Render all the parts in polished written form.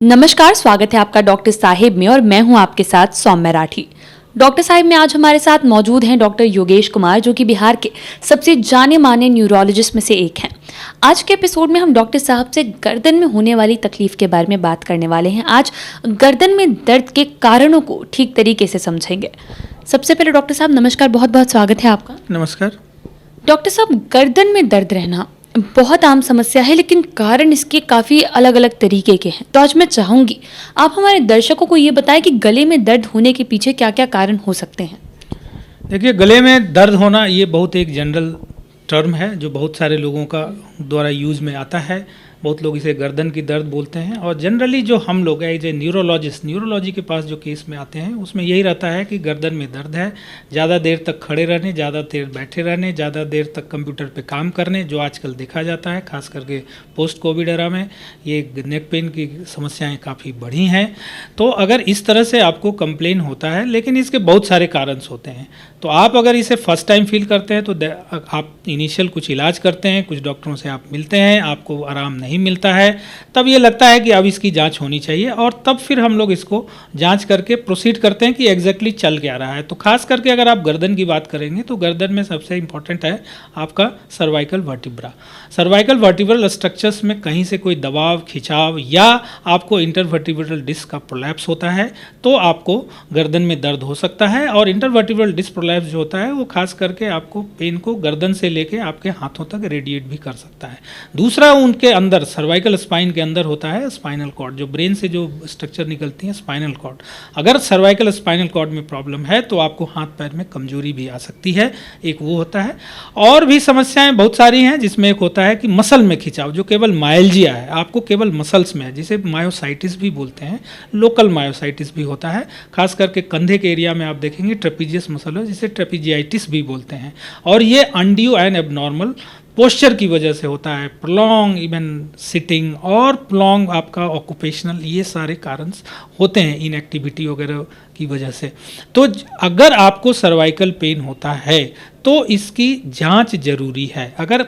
नमस्कार, स्वागत है आपका डॉक्टर साहिब में और मैं हूं आपके साथ सौम्य राठी। डॉक्टर साहिब में आज हमारे साथ मौजूद हैं डॉक्टर योगेश कुमार, जो कि बिहार के सबसे जाने माने न्यूरोलॉजिस्ट में से एक हैं। आज के एपिसोड में हम डॉक्टर साहब से गर्दन में होने वाली तकलीफ के बारे में बात करने वाले हैं। आज गर्दन में दर्द के कारणों को ठीक तरीके से समझेंगे। सबसे पहले डॉक्टर साहब नमस्कार, बहुत बहुत स्वागत है आपका। नमस्कार। डॉक्टर साहब, गर्दन में दर्द रहना बहुत आम समस्या है, लेकिन कारण इसके काफ़ी अलग अलग तरीके के हैं। तो आज मैं चाहूँगी आप हमारे दर्शकों को ये बताएं कि गले में दर्द होने के पीछे क्या क्या कारण हो सकते हैं। देखिए, गले में दर्द होना ये बहुत एक जनरल टर्म है जो बहुत सारे लोगों का द्वारा यूज़ में आता है। बहुत लोग इसे गर्दन की दर्द बोलते हैं और जनरली जो हम लोग एज ए न्यूरोलॉजी के पास जो केस में आते हैं उसमें यही रहता है कि गर्दन में दर्द है, ज़्यादा देर तक खड़े रहने, ज़्यादा देर बैठे रहने, ज़्यादा देर तक कंप्यूटर पे काम करने, जो आजकल देखा जाता है खास करके पोस्ट कोविड एरा में ये नेक पेन की समस्याएं काफ़ी बढ़ी हैं। तो अगर इस तरह से आपको कंप्लेन होता है, लेकिन इसके बहुत सारे कारण होते हैं, तो आप अगर इसे फर्स्ट टाइम फील करते हैं तो आप इनिशियल कुछ इलाज करते हैं, कुछ डॉक्टरों से आप मिलते हैं, आपको आराम नहीं मिलता है, तब ये लगता है कि अब इसकी जांच होनी चाहिए और तब फिर हम लोग इसको जांच करके प्रोसीड करते हैं कि एग्जैक्टली चल क्या रहा है। तो खास करके अगर आप गर्दन की बात करेंगे तो गर्दन में सबसे इंपॉर्टेंट है आपका cervical vertebra. Cervical vertebral structures में कहीं से कोई दबाव, खिंचाव या आपको इंटरवर्टिब्रल डिस्क का प्रोलैप्स होता है तो आपको गर्दन में दर्द हो सकता है। और इंटरवर्टिब्रल डिस्क प्रोलैप्स जो होता है वो खास करके आपको पेन को गर्दन से लेके आपके हाथों तक रेडिएट भी कर सकता है। दूसरा, उनके अंदर सर्वाइकल स्पाइन के अंदर होता है स्पाइनल कॉर्ड, जो ब्रेन से जो स्ट्रक्चर निकलती है स्पाइनल कॉर्ड। अगर सर्वाइकल स्पाइनल कॉर्ड में प्रॉब्लम है तो आपको हाथ पैर में कमजोरी भी आ सकती है, एक वो होता है। और भी समस्याएं बहुत सारी हैं, जिसमें एक होता है कि मसल में खिंचाव, जो केवल माइल्जिया है, आपको केवल मसल्स में है, जिसे मायोसाइटिस भी बोलते हैं, लोकल मायोसाइटिस भी होता है। खास करके कंधे के एरिया में आप देखेंगे ट्रेपीजियस मसल है, जिसे ट्रेपीजियाइटिस भी बोलते हैं। और ये अनड्यू एंड एबनॉर्मल पोस्चर की वजह से होता है, प्रोलॉन्ग इवन सिटिंग और प्रोलॉन्ग आपका ऑक्यूपेशनल, ये सारे कारण होते हैं इनएक्टिविटी वगैरह की वजह से। तो अगर आपको सर्वाइकल पेन होता है तो इसकी जांच जरूरी है। अगर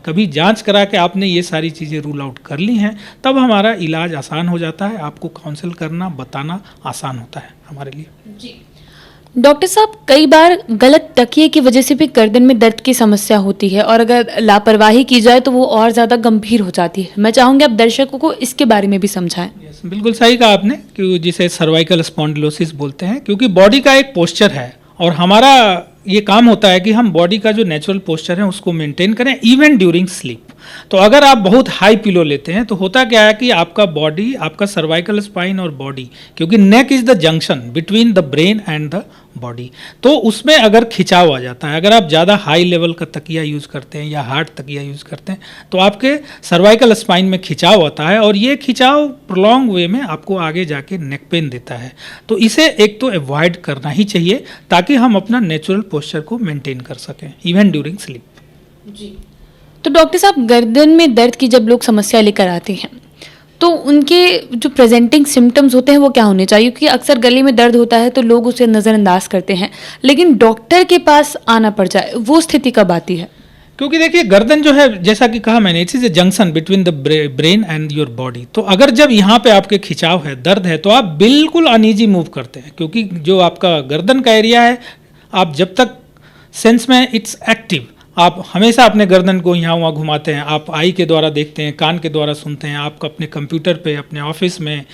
कभी जांच करा के आपने ये सारी चीज़ें रूल आउट कर ली हैं तब हमारा इलाज आसान हो जाता है, आपको काउंसिल करना, बताना आसान होता है हमारे लिए। जी डॉक्टर साहब, कई बार गलत तकिए की वजह से भी गर्दन में दर्द की समस्या होती है और अगर लापरवाही की जाए तो वो और ज़्यादा गंभीर हो जाती है। मैं चाहूँगी आप दर्शकों को इसके बारे में भी समझाएं। बिल्कुल सही कहा आपने कि जिसे सर्वाइकल स्पॉन्डिलोसिस बोलते हैं, क्योंकि बॉडी का एक पोस्चर है और हमारा ये काम होता है कि हम बॉडी का जो नेचुरल पोस्चर है उसको मेंटेन करें इवन ड्यूरिंग स्लीप। तो अगर आप बहुत हाई पिलो लेते हैं तो होता क्या है कि आपका बॉडी, आपका सर्वाइकल स्पाइन और बॉडी, क्योंकि neck is the junction between the brain and the body, तो उसमें अगर खिंचाव आ जाता है, अगर आप ज़्यादा हाई लेवल का तकिया यूज़ करते हैं या हार्ड तकिया यूज़ करते हैं तो आपके सर्वाइकल स्पाइन में खिंचाव आता है और ये खिंचाव प्रोलॉन्ग वे में आपको आगे जाके नेक पेन देता है। तो इसे एक तो अवॉइड करना ही चाहिए ताकि हम अपना नेचुरल पोस्चर को मेंटेन कर सकें इवन ड्यूरिंग स्लीप। जी तो डॉक्टर साहब, गर्दन में दर्द की जब लोग समस्या लेकर आते हैं तो उनके जो प्रेजेंटिंग सिम्टम्स होते हैं वो क्या होने चाहिए? क्योंकि अक्सर गले में दर्द होता है तो लोग उसे नज़रअंदाज करते हैं, लेकिन डॉक्टर के पास आना पड़ जाए वो स्थिति कब आती है? क्योंकि देखिए, गर्दन जो है, जैसा कि कहा मैंने, it is a junction between the brain and your body. तो अगर जब यहाँ पे आपके खिंचाव है, दर्द है, तो आप बिल्कुल अनईजी मूव करते हैं, क्योंकि जो आपका गर्दन का एरिया है, आप जब तक सेंस में इट्स एक्टिव, आप हमेशा अपने गर्दन को यहाँ वहाँ घुमाते हैं, आप आई के द्वारा देखते हैं, कान के द्वारा सुनते हैं, आप अपने कंप्यूटर पे, अपने ऑफिस में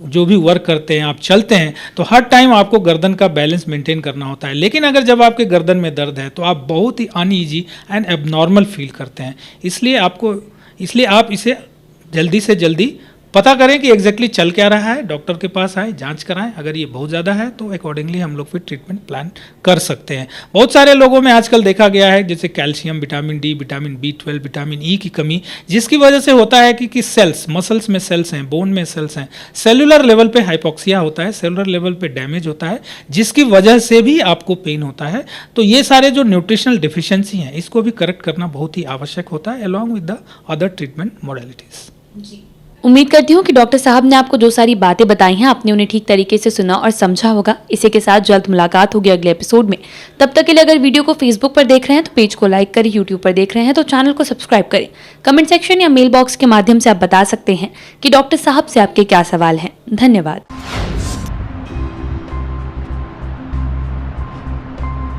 जो भी वर्क करते हैं, आप चलते हैं, तो हर टाइम आपको गर्दन का बैलेंस मेंटेन करना होता है। लेकिन अगर जब आपके गर्दन में दर्द है तो आप बहुत ही अनईजी एंड एबनॉर्मल फील करते हैं। इसलिए आप इसे जल्दी से जल्दी पता करें कि एग्जैक्टली चल क्या रहा है, डॉक्टर के पास आए, जांच कराएं। अगर ये बहुत ज़्यादा है तो अकॉर्डिंगली हम लोग फिर ट्रीटमेंट प्लान कर सकते हैं। बहुत सारे लोगों में आजकल देखा गया है जैसे calcium, vitamin D, vitamin B12, vitamin E की कमी, जिसकी वजह से होता है कि सेल्स, मसल्स में सेल्स हैं, बोन में सेल्स हैं, सेलुलर लेवल पे हाइपोक्सिया होता है, सेलुलर लेवल पे डैमेज होता है, जिसकी वजह से भी आपको पेन होता है। तो ये सारे जो न्यूट्रिशनल डिफिशियंसी हैं इसको भी करेक्ट करना बहुत ही आवश्यक होता है along with the other treatment modalities. जी उम्मीद करती हूँ कि डॉक्टर साहब ने आपको जो सारी बातें बताई हैं आपने उन्हें ठीक तरीके से सुना और समझा होगा। इसी के साथ जल्द मुलाकात होगी अगले एपिसोड में। तब तक के लिए अगर वीडियो को फेसबुक पर देख रहे हैं तो पेज को लाइक करें, यूट्यूब पर देख रहे हैं तो चैनल को सब्सक्राइब करें। कमेंट सेक्शन या मेल बॉक्स के माध्यम से आप बता सकते हैं कि डॉक्टर साहब से आपके क्या सवाल हैं। धन्यवाद।